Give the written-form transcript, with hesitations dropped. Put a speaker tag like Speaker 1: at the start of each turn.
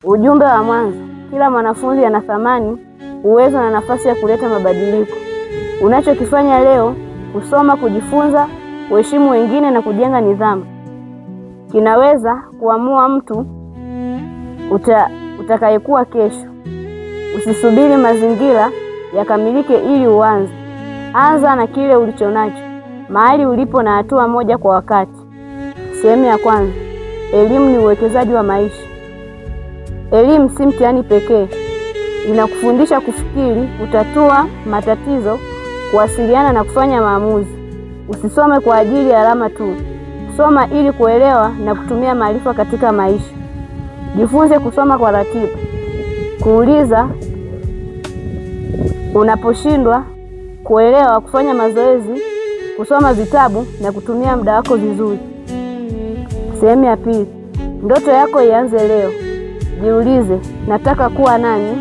Speaker 1: Ujumbe wa mwanzo: kila mwanafunzi ana thamani, uwezo na nafasi ya kuleta mabadiliko. Unachokifanya leo, kusoma, kujifunza, kuheshimu wengine na kujenga nidhamu, kinaweza kuamua mtu utakayekuwa kesho. Usisubiri mazingira yakamilike ili uanze. Anza na kile ulichonacho, mahali ulipo na hatua moja kwa wakati. Sehemu ya kwanza: elimu ni uwekezaji wa maisha. Elimu si mtihani pekee. Inakufundisha kufikiri, kutatua matatizo, kuwasiliana na kufanya maamuzi. Usisome kwa ajili ya alama tu. Soma ili kuelewa na kutumia maarifa katika maisha. Jifunze kusoma kwa ratiba, kuuliza unaposhindwa, kuelewa, kufanya mazoezi, kusoma vitabu na kutumia muda wako vizuri. Sehemu ya pili: ndoto yako ianze leo. Jiulize, nataka kuwa nani?